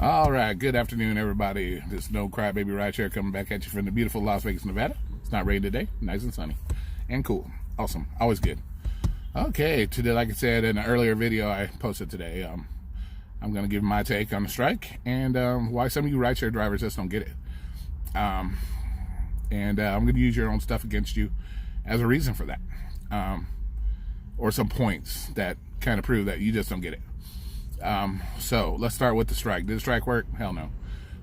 All right, good afternoon, everybody. This is No Crybaby Rideshare coming back at you from the beautiful Las Vegas, Nevada. It's not raining today, nice and sunny and cool. Awesome, always good. Okay, today, like I said in an earlier video I posted today, I'm going to give my take on the strike and why some of you rideshare drivers just don't get it. I'm going to use your own stuff against you as a reason for that, or some points that kind of prove that you just don't get it. So let's start with the strike. Did the strike work? Hell no.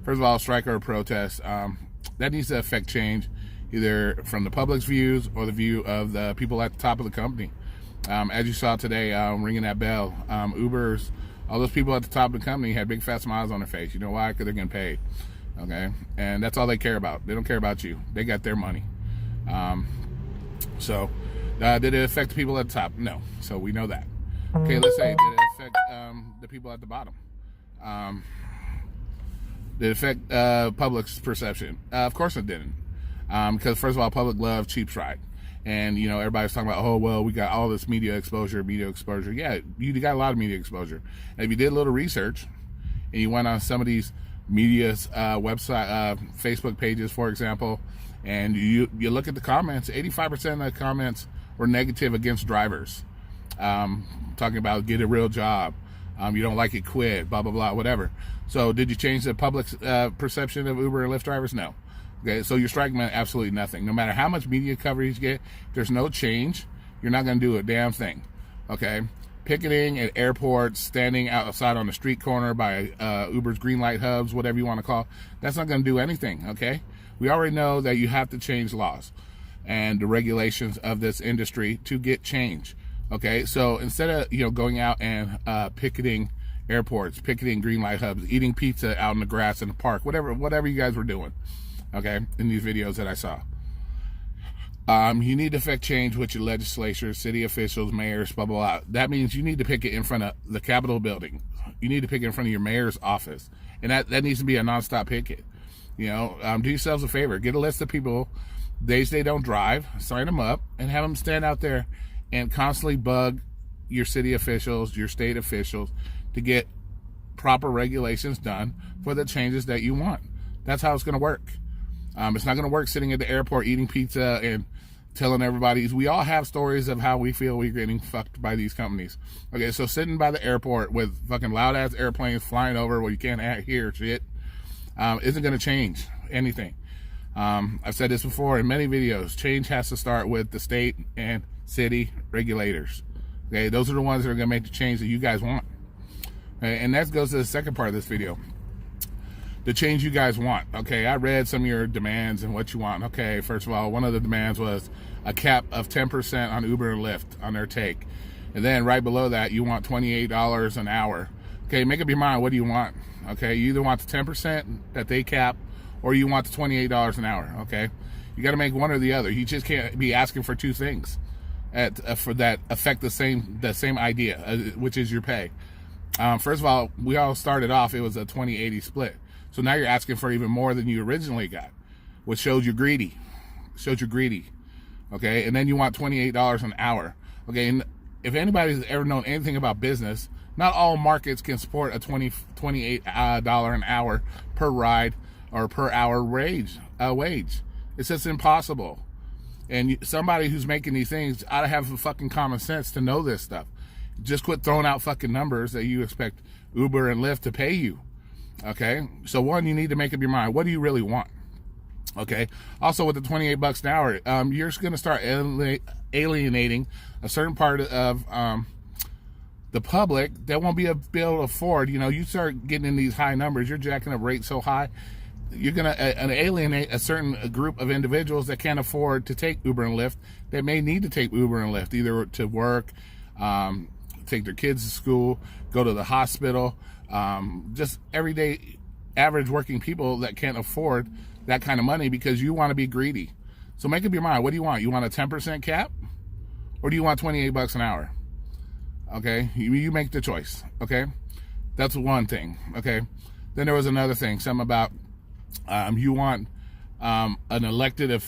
First of all, strike or a protest, that needs to affect change either from the public's views or the view of the people at the top of the company. As you saw today, ringing that bell, Uber's, all those people at the top of the company had big fat smiles on their face. You know why? Because they're getting paid. Okay, and that's all they care about. They don't care about you. They got their money. Did it affect the people at the top? No. So we know that. Okay, let's say, did it affect the people at the bottom? Did it affect public's perception? Of course it didn't. Because first of all, public loved cheap strike. And, you know, everybody's talking about, oh, well, we got all this media exposure. Yeah, you got a lot of media exposure. And if you did a little research and you went on some of these media's website, Facebook pages, for example, and you look at the comments, 85% of the comments were negative against drivers. Talking about get a real job, you don't like it, quit, blah, blah, blah, whatever. So did you change the public's perception of Uber and Lyft drivers? No. Okay, so your strike meant absolutely nothing. No matter how much media coverage you get, there's no change. You're not going to do a damn thing. Okay, picketing at airports, standing outside on the street corner by Uber's green light hubs, whatever you want to call, that's not going to do anything. Okay, we already know that you have to change laws and the regulations of this industry to get change. Okay, so instead of going out and picketing airports, picketing green light hubs, eating pizza out in the grass in the park, whatever you guys were doing, okay, in these videos that I saw, you need to affect change with your legislature, city officials, mayors, blah, blah, blah. That means you need to picket in front of the Capitol building. You need to picket in front of your mayor's office, and that needs to be a nonstop picket. Do yourselves a favor, get a list of people, days they don't drive, sign them up, and have them stand out there and constantly bug your city officials, your state officials, to get proper regulations done for the changes that you want. That's how it's going to work. It's not going to work sitting at the airport eating pizza and telling everybody. We all have stories of how we feel we're getting fucked by these companies. Okay, so sitting by the airport with fucking loud-ass airplanes flying over where you can't hear shit isn't going to change anything. I've said this before in many videos. Change has to start with the state and city regulators. Okay, those are the ones that are going to make the change that you guys want. Okay, and that goes to the second part of this video. The change you guys want. Okay, I read some of your demands and what you want. Okay, first of all, one of the demands was a cap of 10% on Uber and Lyft on their take. And then right below that, you want $28 an hour. Okay, make up your mind. What do you want? Okay, you either want the 10% that they cap or you want the $28 an hour. Okay, you got to make one or the other. You just can't be asking for two things for that affect the same idea, which is your pay. First of all, we all started off, it was a 20-80 split. So now you're asking for even more than you originally got, which shows you're greedy. Okay, and then you want $28 an hour. Okay, and if anybody's ever known anything about business, not all markets can support a $28 an hour per ride or per hour wage. It's just impossible. And somebody who's making these things ought to have fucking common sense to know this stuff. Just quit throwing out fucking numbers that you expect Uber and Lyft to pay you. Okay, so one, you need to make up your mind. What do you really want? Okay, also with the $28 an hour, you're just going to start alienating a certain part of the public that won't be able to afford. You start getting in these high numbers, you're jacking up rates so high, you're going to alienate a certain group of individuals that can't afford to take Uber and Lyft, that may need to take Uber and Lyft, either to work, take their kids to school, go to the hospital, just everyday average working people that can't afford that kind of money because you want to be greedy. So make up your mind. What do you want? You want a 10% cap or do you want $28 an hour? Okay, you make the choice. Okay, that's one thing. Okay, then there was another thing, something about you want an elected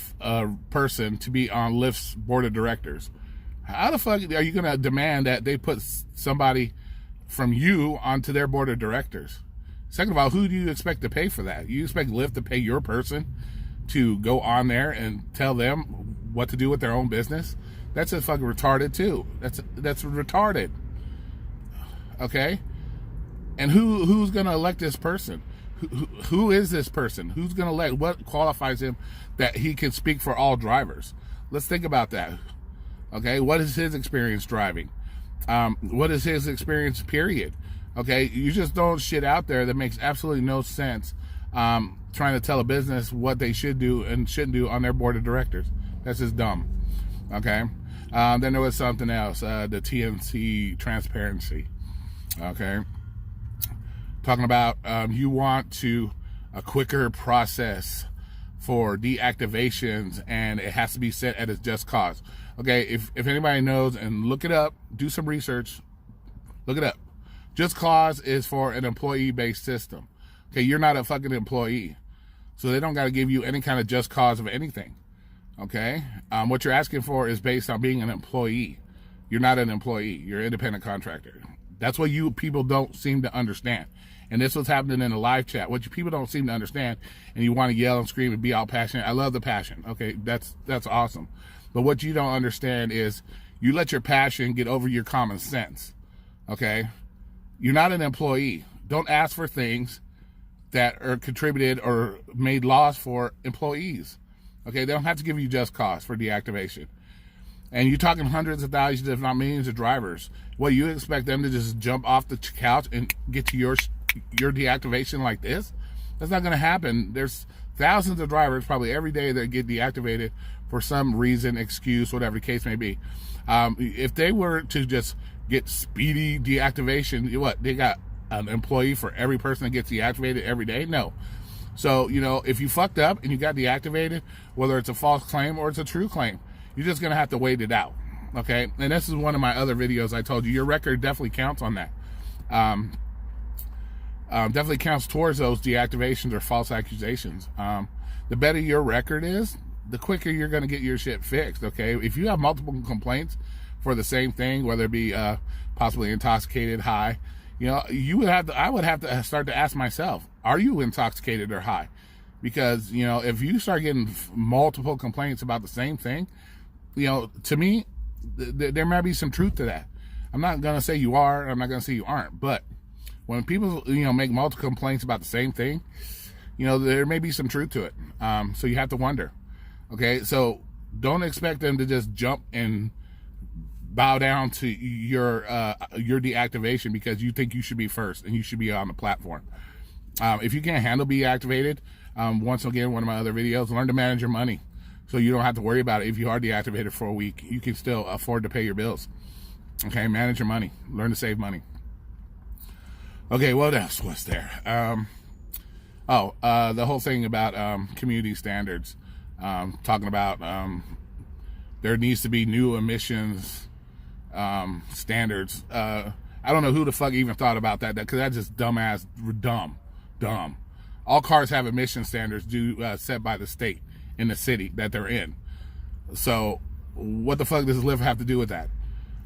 person to be on Lyft's board of directors. How the fuck are you going to demand that they put somebody from you onto their board of directors? Second of all, who do you expect to pay for that? You expect Lyft to pay your person to go on there and tell them what to do with their own business? That's just fucking retarded too. That's retarded. Okay? And who's going to elect this person? Who is this person? Who's going to elect? What qualifies him that he can speak for all drivers? Let's think about that. Okay? What is his experience driving? What is his experience, period? Okay? You just throwing shit out there that makes absolutely no sense, trying to tell a business what they should do and shouldn't do on their board of directors. That's just dumb. Okay? Then there was something else, the TNC transparency. Okay? Talking about you want a quicker process for deactivations, and it has to be set at its just cause. Okay, if anybody knows, and look it up, do some research, look it up. Just cause is for an employee-based system. Okay, you're not a fucking employee, so they don't got to give you any kind of just cause of anything. Okay, what you're asking for is based on being an employee. You're not an employee. You're an independent contractor. That's what you people don't seem to understand. And this was happening in the live chat. What you people don't seem to understand, and you want to yell and scream and be all passionate. I love the passion. Okay, that's awesome. But what you don't understand is you let your passion get over your common sense. Okay? You're not an employee. Don't ask for things that are contributed or made laws for employees. Okay? They don't have to give you just cause for deactivation. And you're talking hundreds of thousands, if not millions of drivers. What, you expect them to just jump off the couch and get to your deactivation like this? That's not going to happen. There's thousands of drivers probably every day that get deactivated for some reason, excuse, whatever the case may be. If they were to just get speedy deactivation, what, they got an employee for every person that gets deactivated every day? No. So, if you fucked up and you got deactivated, whether it's a false claim or it's a true claim, you're just going to have to wait it out. Okay? And this is one of my other videos I told you. Your record definitely counts on that. Definitely counts towards those deactivations or false accusations. The better your record is, the quicker you're going to get your shit fixed. Okay? If you have multiple complaints for the same thing, whether it be possibly intoxicated, high, I would have to start to ask myself, are you intoxicated or high? Because, if you start getting multiple complaints about the same thing, to me, there might be some truth to that. I'm not going to say you are, I'm not going to say you aren't, but when people, make multiple complaints about the same thing, there may be some truth to it. So you have to wonder. Okay, so don't expect them to just jump and bow down to your deactivation because you think you should be first and you should be on the platform. If you can't handle being activated, once again, one of my other videos, learn to manage your money so you don't have to worry about it. If you are deactivated for a week, you can still afford to pay your bills. Okay, manage your money. Learn to save money. Okay, what else was there? The whole thing about community standards. Talking about there needs to be new emissions standards. I don't know who the fuck even thought about that, because that's just dumb. All cars have emission standards set by the state in the city that they're in. So what the fuck does Lyft have to do with that?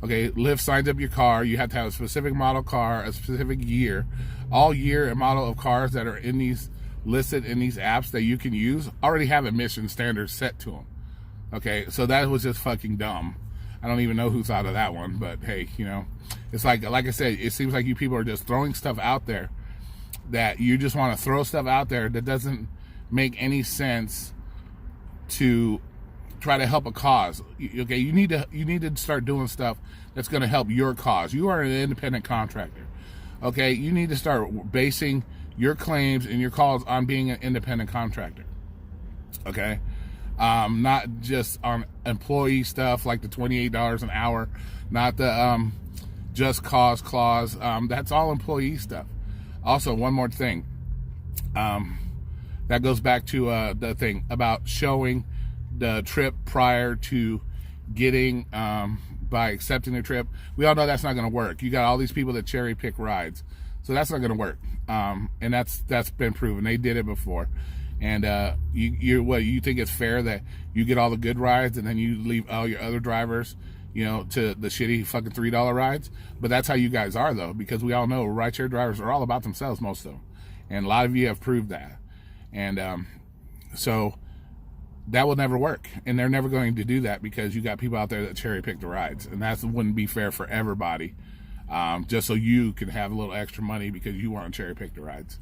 Okay, Lyft signs up your car. You have to have a specific model car, a specific year. All year and model of cars that are in these listed in these apps that you can use already have emission standards set to them. Okay, so that was just fucking dumb. I don't even know who thought of that one, but hey, it's like I said, it seems like you people are just throwing stuff out there that you just want to throw stuff out there that doesn't make any sense to try to help a cause. Okay, you need to start doing stuff that's going to help your cause. You are an independent contractor. Okay, you need to start basing your claims and your calls on being an independent contractor. Okay, not just on employee stuff like the $28 an hour, not the just cause clause. That's all employee stuff. Also, one more thing. That goes back to the thing about showing the trip prior to getting by accepting the trip. We all know that's not going to work. You got all these people that cherry pick rides, so that's not going to work. And that's been proven. They did it before. And you think it's fair that you get all the good rides and then you leave all your other drivers, to the shitty fucking $3 rides? But that's how you guys are, though, because we all know rideshare drivers are all about themselves, most of them. And a lot of you have proved that. And so that will never work. And they're never going to do that because you got people out there that cherry pick the rides. And that wouldn't be fair for everybody. Just so you can have a little extra money because you want to cherry pick the rides.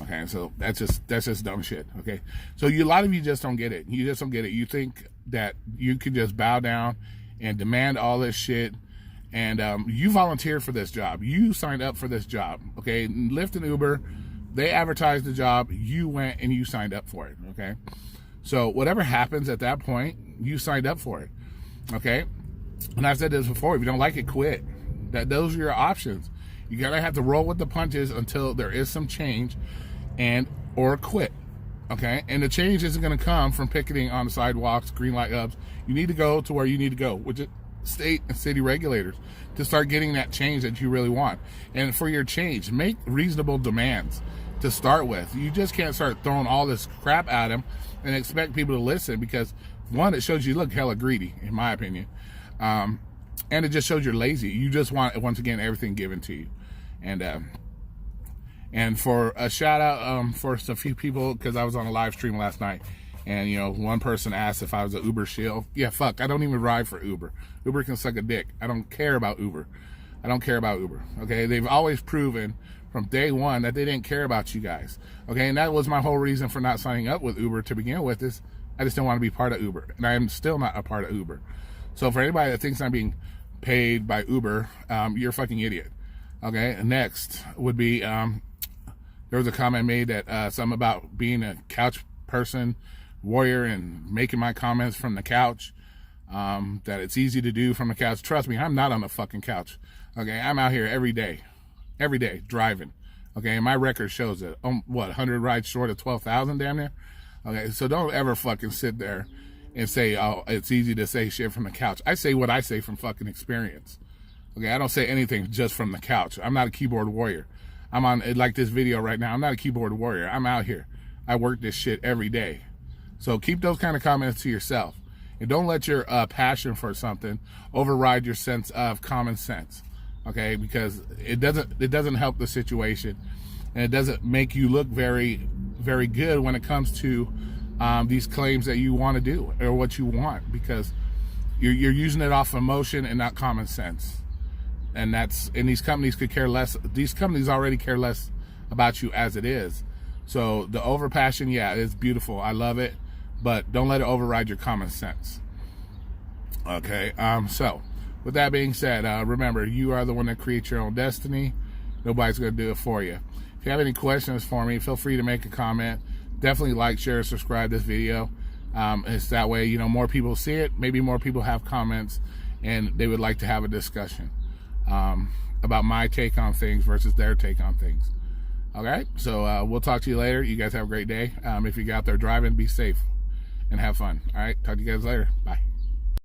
Okay, so that's just dumb shit. Okay, so a lot of you just don't get it. You just don't get it. You think that you can just bow down and demand all this shit. And you volunteered for this job. You signed up for this job. Okay, Lyft and Uber, they advertised the job. You went and you signed up for it. Okay, so whatever happens at that point, you signed up for it. Okay, and I've said this before. If you don't like it, quit. Those are your options. You gotta have to roll with the punches until there is some change, or quit. Okay, and the change isn't gonna come from picketing on the sidewalks, green light ups. You need to go to where you need to go, which is state and city regulators, to start getting that change that you really want. And for your change, make reasonable demands to start with. You just can't start throwing all this crap at them and expect people to listen, because one, it shows you look hella greedy, in my opinion. And it just shows you're lazy. You just want, once again, everything given to you. And for a shout out for a few people, because I was on a live stream last night, and you know, one person asked if I was an Uber shield. Yeah, fuck, I don't even ride for Uber. Uber can suck a dick. I don't care about Uber. I don't care about Uber. Okay, they've always proven from day one that they didn't care about you guys. Okay, and that was my whole reason for not signing up with Uber to begin with, is I just didn't want to be part of Uber, and I am still not a part of Uber. So for anybody that thinks I'm being paid by Uber, you're a fucking idiot. Okay, next would be, there was a comment made that something about being a couch person, warrior, and making my comments from the couch, that it's easy to do from the couch. Trust me, I'm not on the fucking couch. Okay, I'm out here every day driving. Okay, and my record shows it. 100 rides short of 12,000 damn near. Okay, so don't ever fucking sit there and say, oh, it's easy to say shit from the couch. I say what I say from fucking experience. Okay, I don't say anything just from the couch. I'm not a keyboard warrior. I'm on, like this video right now, I'm not a keyboard warrior. I'm out here. I work this shit every day. So keep those kind of comments to yourself. And don't let your passion for something override your sense of common sense. Okay, because it doesn't help the situation, and it doesn't make you look very, very good when it comes to these claims that you want to do or what you want, because you're using it off emotion and not common sense. And these companies could care less. These companies already care less about you as it is. So the overpassion, yeah, it's beautiful. I love it, but don't let it override your common sense. Okay. So with that being said, remember, you are the one that creates your own destiny. Nobody's going to do it for you. If you have any questions for me, feel free to make a comment. Definitely like, share, subscribe this video. It's that way, you know, more people see it. Maybe more people have comments and they would like to have a discussion about my take on things versus their take on things. Okay, so we'll talk to you later. You guys have a great day. If you get out there driving, be safe and have fun. All right, talk to you guys later. Bye.